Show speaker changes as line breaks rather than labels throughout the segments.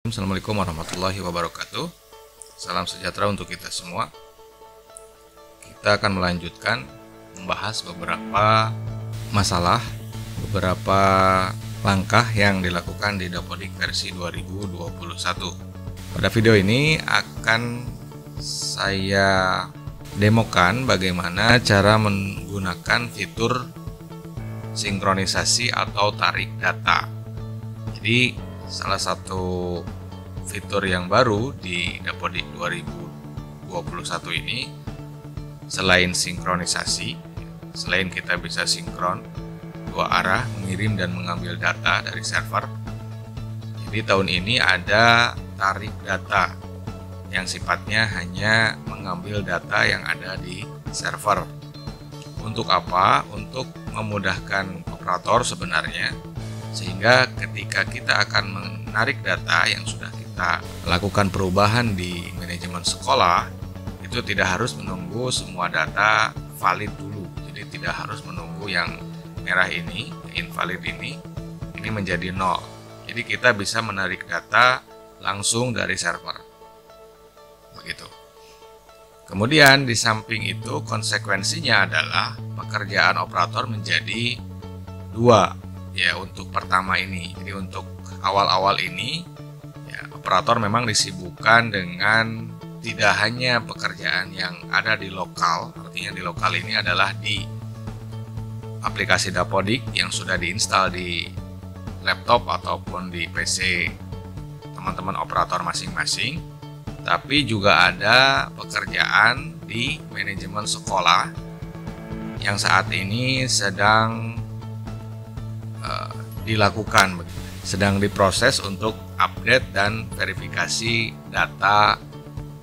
Assalamualaikum warahmatullahi wabarakatuh. Salam sejahtera untuk kita semua. Kita akan melanjutkan membahas beberapa masalah, beberapa langkah yang dilakukan di Dapodik versi 2021. Pada video ini akan saya demokan bagaimana cara menggunakan fitur sinkronisasi atau tarik data. Jadi salah satu fitur yang baru di Dapodik 2021 ini, selain sinkronisasi, selain kita bisa sinkron dua arah mengirim dan mengambil data dari server, jadi tahun ini ada tarik data yang sifatnya hanya mengambil data yang ada di server. Untuk apa? Untuk memudahkan operator sebenarnya, sehingga ketika kita akan menarik data yang sudah kita lakukan perubahan di manajemen sekolah, itu tidak harus menunggu semua data valid dulu. Jadi tidak harus menunggu yang merah ini, invalid ini menjadi 0. Jadi kita bisa menarik data langsung dari server. Begitu. Kemudian di samping itu konsekuensinya adalah pekerjaan operator menjadi 2. Ya, untuk pertama ini. Jadi untuk awal-awal ini ya, operator memang disibukkan dengan tidak hanya pekerjaan yang ada di lokal, artinya di lokal ini adalah di aplikasi Dapodik yang sudah diinstal di laptop ataupun di PC teman-teman operator masing-masing, tapi juga ada pekerjaan di manajemen sekolah yang saat ini sedang dilakukan, sedang diproses untuk update dan verifikasi data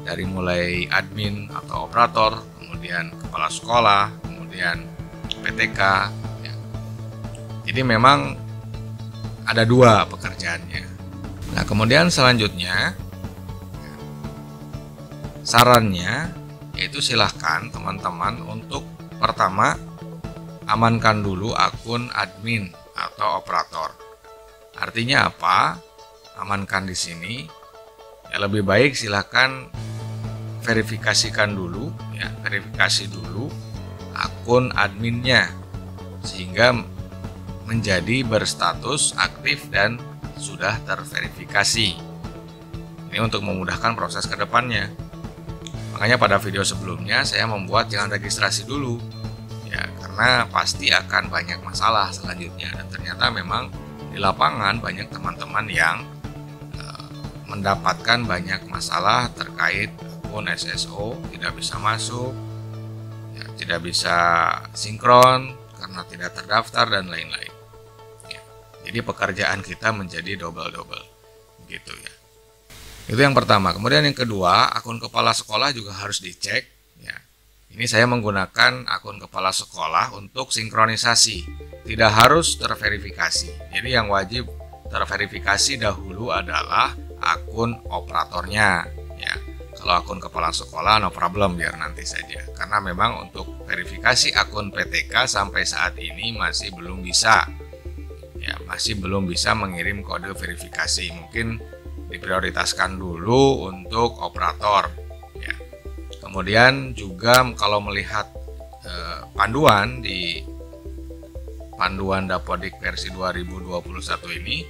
dari mulai admin atau operator, kemudian kepala sekolah, kemudian PTK ya. Jadi memang ada 2 pekerjaannya. Nah, kemudian selanjutnya sarannya yaitu silahkan teman-teman untuk pertama amankan dulu akun admin atau operator. Artinya apa? Amankan di sini. Ya, lebih baik silahkan verifikasikan dulu, ya, verifikasi dulu akun adminnya sehingga menjadi berstatus aktif dan sudah terverifikasi. Ini untuk memudahkan proses ke depannya. Makanya pada video sebelumnya saya membuat jangan registrasi dulu. Ya, karena pasti akan banyak masalah selanjutnya, dan ternyata memang di lapangan banyak teman-teman yang mendapatkan banyak masalah terkait akun SSO tidak bisa masuk, ya, tidak bisa sinkron karena tidak terdaftar dan lain-lain. Ya, jadi pekerjaan kita menjadi double-double, gitu ya. Itu yang pertama. Kemudian yang kedua, akun kepala sekolah juga harus dicek. Ya. Ini saya menggunakan akun kepala sekolah untuk sinkronisasi, tidak harus terverifikasi. Jadi yang wajib terverifikasi dahulu adalah akun operatornya. Ya, kalau akun kepala sekolah no problem, biar nanti saja. Karena memang untuk verifikasi akun PTK sampai saat ini masih belum bisa. Ya, masih belum bisa mengirim kode verifikasi. Mungkin diprioritaskan dulu untuk operator. Kemudian juga kalau melihat panduan di panduan Dapodik versi 2021 ini,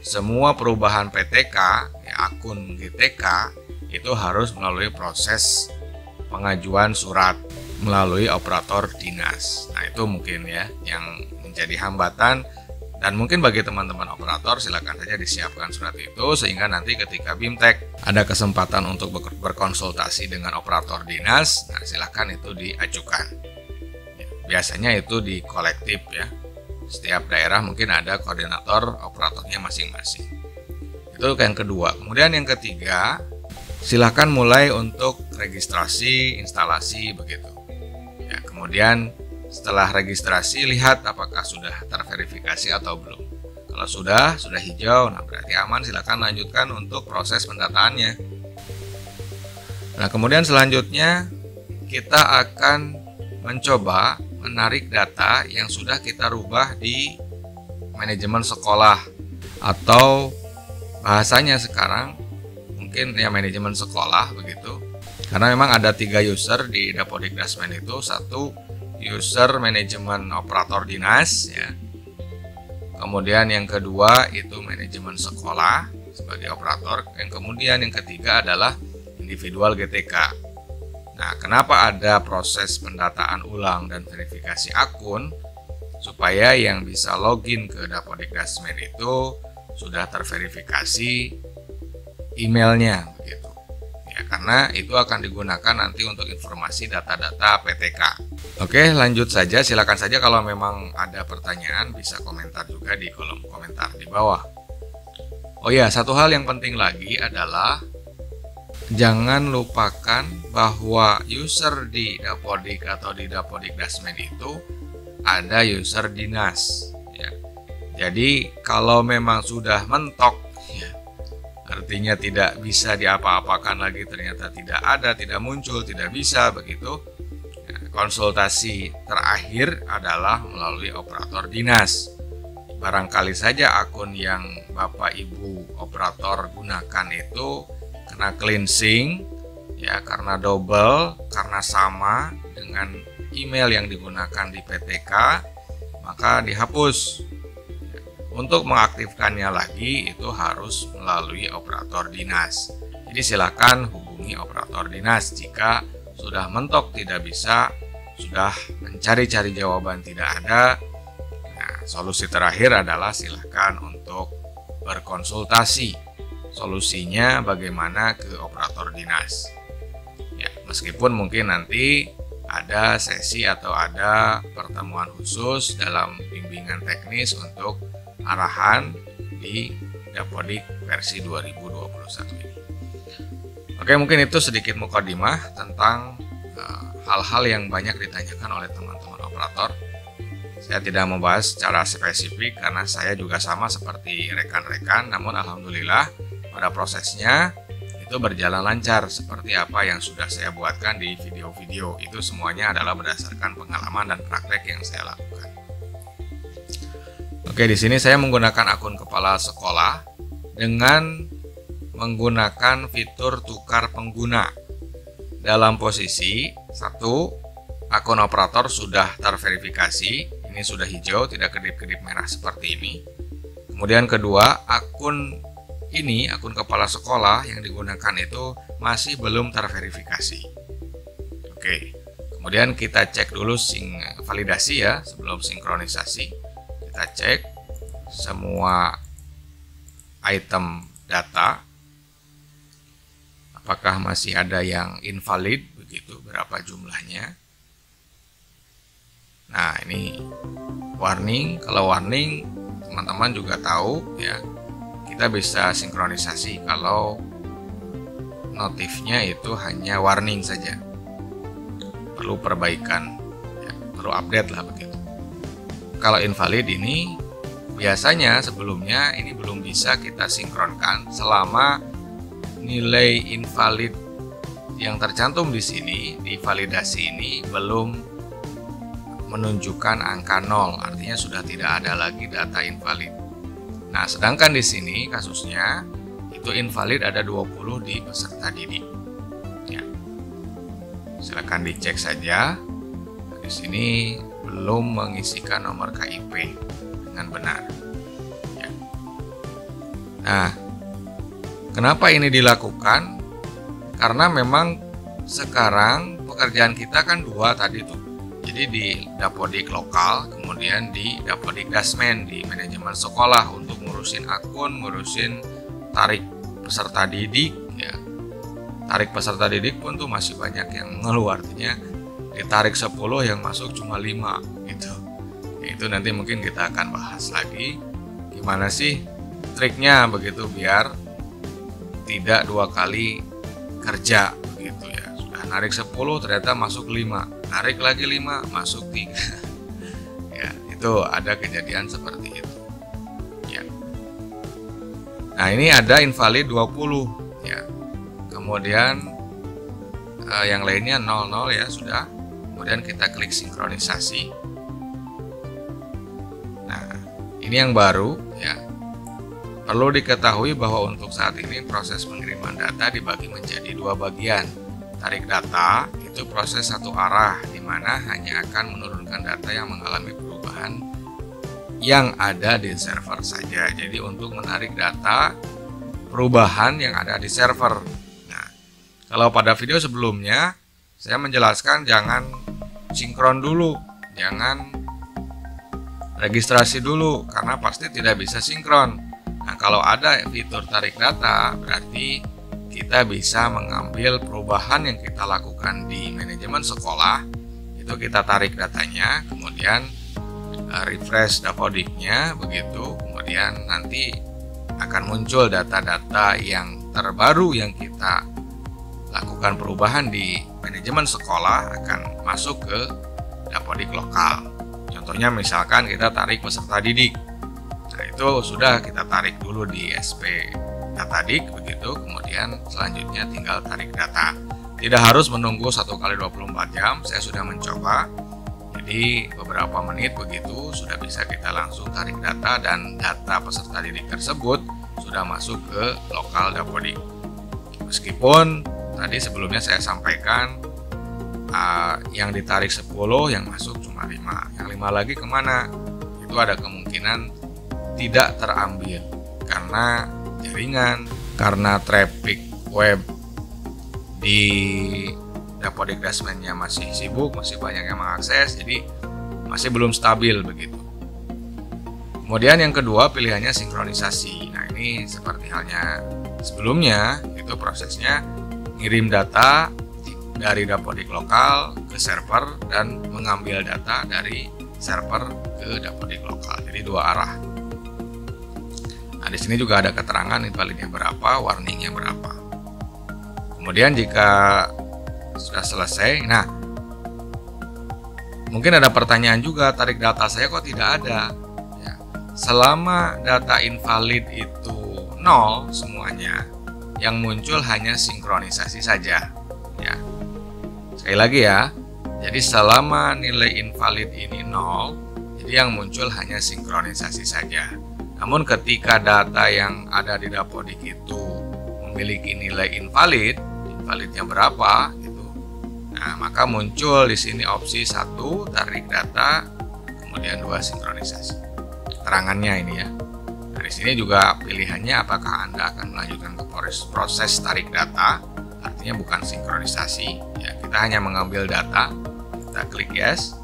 semua perubahan PTK, ya, akun GTK itu harus melalui proses pengajuan surat melalui operator dinas. Nah, itu mungkin ya yang menjadi hambatan. Dan mungkin bagi teman-teman operator silakan saja disiapkan surat itu sehingga nanti ketika BIMTEK ada kesempatan untuk berkonsultasi dengan operator dinas, nah silakan itu diajukan. Ya, biasanya itu di kolektif ya. Setiap daerah mungkin ada koordinator operatornya masing-masing. Itu yang kedua. Kemudian yang ketiga, silakan mulai untuk registrasi, instalasi begitu. Ya, kemudian setelah registrasi, lihat apakah sudah terverifikasi atau belum. Kalau sudah hijau, nah berarti aman, silakan lanjutkan untuk proses pendataannya. Nah, kemudian selanjutnya kita akan mencoba menarik data yang sudah kita rubah di manajemen sekolah atau bahasanya sekarang mungkin ya manajemen sekolah begitu. Karena memang ada 3 user di Dapodik Dasmen itu. Satu, user manajemen operator dinas ya. Kemudian yang kedua itu manajemen sekolah sebagai operator. Kemudian yang ketiga adalah individual GTK. Nah, kenapa ada proses pendataan ulang dan verifikasi akun? Supaya yang bisa login ke Dapodik Dasmen itu sudah terverifikasi emailnya begitu. Ya, karena itu akan digunakan nanti untuk informasi data-data PTK. Oke, lanjut saja. Silakan saja kalau memang ada pertanyaan bisa komentar juga di kolom komentar di bawah. Oh ya, satu hal yang penting lagi adalah jangan lupakan bahwa user di Dapodik atau di Dapodik Dasmen itu ada user dinas ya. Jadi kalau memang sudah mentok ya, artinya tidak bisa diapa-apakan lagi, ternyata tidak ada, tidak muncul, tidak bisa begitu. Ya, konsultasi terakhir adalah melalui operator dinas. Barangkali saja akun yang Bapak Ibu operator gunakan itu kena cleansing ya, karena double, karena sama dengan email yang digunakan di PTK, maka dihapus. Untuk mengaktifkannya lagi itu harus melalui operator dinas. Jadi silakan hubungi operator dinas jika sudah mentok tidak bisa, sudah mencari-cari jawaban tidak ada. Nah, solusi terakhir adalah silakan untuk berkonsultasi. Solusinya bagaimana ke operator dinas. Ya, meskipun mungkin nanti ada sesi atau ada pertemuan khusus dalam bimbingan teknis untuk arahan di Dapodik versi 2021 ini. Oke, mungkin itu sedikit mukadimah tentang hal-hal yang banyak ditanyakan oleh teman-teman operator. Saya tidak membahas secara spesifik karena saya juga sama seperti rekan-rekan, namun alhamdulillah pada prosesnya itu berjalan lancar seperti apa yang sudah saya buatkan di video-video. Itu semuanya adalah berdasarkan pengalaman dan praktek yang saya lakukan. Oke, di sini saya menggunakan akun kepala sekolah dengan menggunakan fitur tukar pengguna. Dalam posisi 1, akun operator sudah terverifikasi, ini sudah hijau, tidak kedip-kedip merah seperti ini. Kemudian kedua, akun kepala sekolah yang digunakan itu masih belum terverifikasi. Oke, kemudian kita cek dulu validasi ya sebelum sinkronisasi. Kita cek semua item data, apakah masih ada yang invalid begitu, berapa jumlahnya. Nah, ini warning. Kalau warning teman-teman juga tahu ya, kita bisa sinkronisasi kalau notifnya itu hanya warning saja, perlu perbaikan ya, perlu update lah begitu. Kalau invalid ini biasanya sebelumnya ini belum bisa kita sinkronkan selama nilai invalid yang tercantum di sini di validasi ini belum menunjukkan angka 0, artinya sudah tidak ada lagi data invalid. Nah, sedangkan di sini kasusnya itu invalid ada 20 di peserta didik. Ya. Silakan dicek saja. Nah, di sini belum mengisikan nomor KIP dengan benar. Ya. Nah, kenapa ini dilakukan? Karena memang sekarang pekerjaan kita kan 2 tadi tuh. Jadi di Dapodik lokal, kemudian di Dapodik Dasmen di manajemen sekolah untuk ngurusin akun, ngurusin tarik peserta didik ya. Tarik peserta didik pun tuh masih banyak yang mengeluh, artinya ditarik 10 yang masuk cuma 5 gitu. Ya, itu nanti mungkin kita akan bahas lagi gimana sih triknya begitu biar tidak 2 kali kerja begitu ya. Sudah narik 10 ternyata masuk 5, narik lagi 5 masuk 3. Ya, itu ada kejadian seperti itu. Ya. Nah, ini ada invalid 20 ya. Kemudian yang lainnya 00 ya sudah. Kemudian kita klik sinkronisasi. Nah, ini yang baru ya. Perlu diketahui bahwa untuk saat ini proses pengiriman data dibagi menjadi dua bagian. Tarik data itu proses satu arah, di mana hanya akan menurunkan data yang mengalami perubahan yang ada di server saja. Jadi untuk menarik data perubahan yang ada di server. Nah, kalau pada video sebelumnya saya menjelaskan jangan sinkron dulu, jangan registrasi dulu, karena pasti tidak bisa sinkron. Nah, kalau ada fitur tarik data, berarti kita bisa mengambil perubahan yang kita lakukan di manajemen sekolah, itu kita tarik datanya, kemudian refresh Dapodik-nya, begitu, kemudian nanti akan muncul data-data yang terbaru yang kita lakukan perubahan di manajemen sekolah akan masuk ke Dapodik lokal. Contohnya misalkan kita tarik peserta didik. Nah, itu sudah kita tarik dulu di SP Datadik, begitu, kemudian selanjutnya tinggal tarik data. Tidak harus menunggu 1x24 jam, saya sudah mencoba. Jadi beberapa menit begitu sudah bisa kita langsung tarik data, dan data peserta didik tersebut sudah masuk ke lokal Dapodik. Meskipun tadi sebelumnya saya sampaikan yang ditarik 10, yang masuk cuma 5. Yang 5 lagi kemana? Itu ada kemungkinan tidak terambil karena jaringan, karena traffic web di Dapodik Dasmen-nya masih sibuk, masih banyak yang mengakses, jadi masih belum stabil begitu. Kemudian yang kedua pilihannya sinkronisasi. Nah, ini seperti halnya sebelumnya, itu prosesnya ngirim data dari Dapodik lokal ke server dan mengambil data dari server ke Dapodik lokal. Jadi dua arah. Nah, di sini juga ada keterangan invalidnya berapa, warningnya berapa. Kemudian jika sudah selesai, nah mungkin ada pertanyaan juga, tarik data saya kok tidak ada. Ya, selama data invalid itu 0 semuanya, yang muncul hanya sinkronisasi saja. Ya, sekali lagi ya, jadi selama nilai invalid ini 0, jadi yang muncul hanya sinkronisasi saja. Namun ketika data yang ada di Dapodik itu memiliki nilai invalid, invalidnya berapa gitu. Nah, maka muncul di sini opsi 1 tarik data, kemudian 2 sinkronisasi. Keterangannya ini ya. Nah, di sini juga pilihannya apakah Anda akan melanjutkan ke proses tarik data, artinya bukan sinkronisasi. Ya, kita hanya mengambil data, kita klik yes.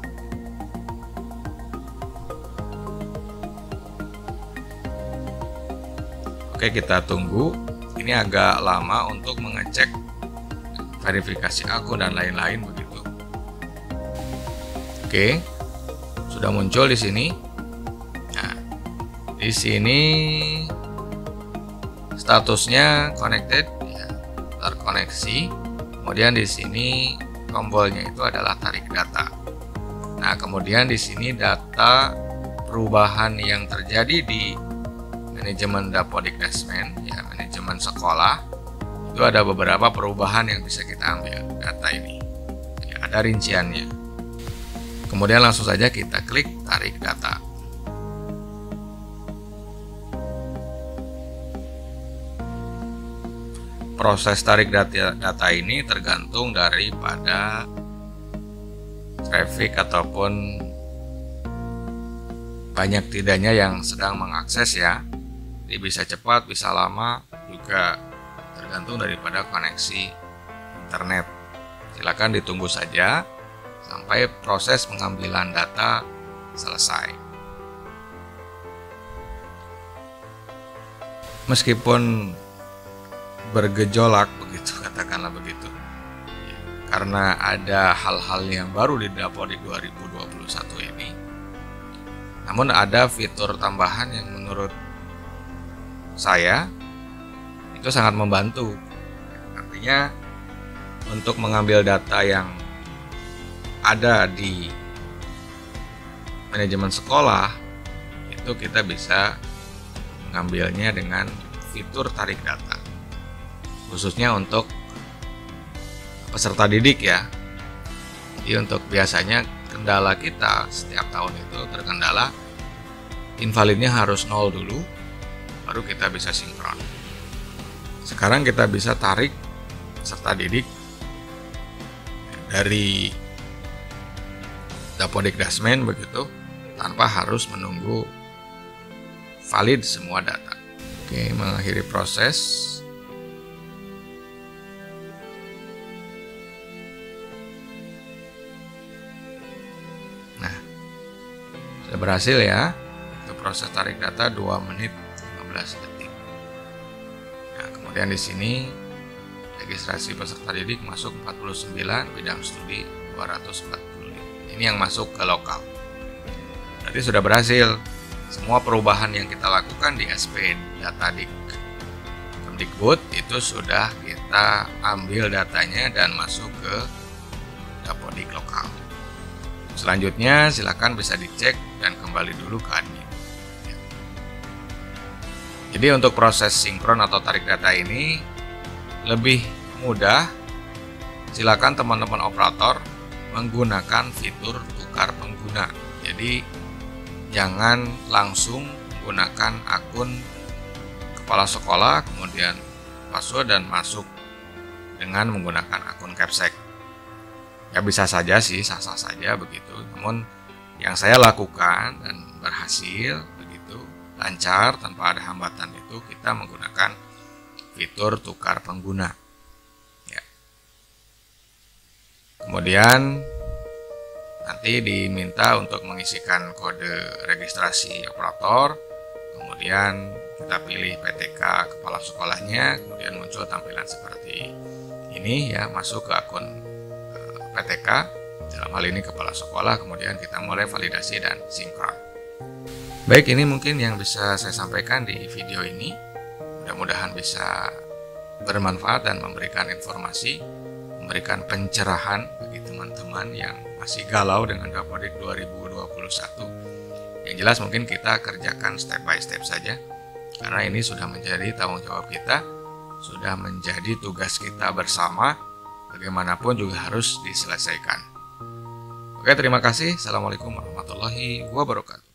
Oke, kita tunggu. Ini agak lama untuk mengecek verifikasi akun dan lain-lain begitu. Oke, sudah muncul di sini. Nah, di sini statusnya connected, ya, terkoneksi. Kemudian di sini tombolnya itu adalah tarik data. Nah, kemudian di sini data perubahan yang terjadi di manajemen Dapodik Dasmen, ya, manajemen sekolah, itu ada beberapa perubahan yang bisa kita ambil data ini. Ya, ada rinciannya. Kemudian langsung saja kita klik tarik data. Proses tarik data ini tergantung daripada traffic ataupun banyak tidaknya yang sedang mengakses ya. Jadi bisa cepat, bisa lama, juga tergantung daripada koneksi internet. Silakan ditunggu saja sampai proses pengambilan data selesai. Meskipun bergejolak begitu, katakanlah begitu, karena ada hal-hal yang baru di Dapodik 2021 ini, namun ada fitur tambahan yang menurut saya itu sangat membantu. Artinya untuk mengambil data yang ada di manajemen sekolah itu kita bisa mengambilnya dengan fitur tarik data, khususnya untuk peserta didik ya. Jadi untuk biasanya kendala kita setiap tahun itu terkendala invalidnya harus 0 dulu, baru kita bisa sinkron. Sekarang kita bisa tarik peserta didik dari Dapodik Dasmen begitu, tanpa harus menunggu valid semua data. Oke, mengakhiri proses. Nah, sudah berhasil ya. Itu proses tarik data 2 menit 15 detik. Nah, kemudian di sini registrasi peserta didik masuk 49, bidang studi 245. Ini yang masuk ke lokal. Berarti sudah berhasil. Semua perubahan yang kita lakukan di SP Datadik Kemdikbud itu sudah kita ambil datanya dan masuk ke Dapodik lokal. Selanjutnya silakan bisa dicek dan kembali dulu ke admin. Jadi untuk proses sinkron atau tarik data ini lebih mudah. Silakan teman-teman operator menggunakan fitur tukar pengguna. Jadi jangan langsung menggunakan akun kepala sekolah kemudian password dan masuk dengan menggunakan akun Capsec. Ya bisa saja sih, sah-sah saja begitu. Namun yang saya lakukan dan berhasil begitu lancar tanpa ada hambatan itu kita menggunakan fitur tukar pengguna. Ya. Kemudian nanti diminta untuk mengisikan kode registrasi operator, kemudian kita pilih PTK kepala sekolahnya, kemudian muncul tampilan seperti ini ya, masuk ke akun PTK, dalam hal ini kepala sekolah, kemudian kita mulai validasi dan sinkron. Baik, ini mungkin yang bisa saya sampaikan di video ini. Mudah-mudahan bisa bermanfaat dan memberikan informasi, memberikan pencerahan bagi teman-teman yang masih galau dengan Dapodik 2021. Yang jelas mungkin kita kerjakan step by step saja, karena ini sudah menjadi tanggung jawab kita, sudah menjadi tugas kita bersama, bagaimanapun juga harus diselesaikan. Oke, terima kasih. Assalamualaikum warahmatullahi wabarakatuh.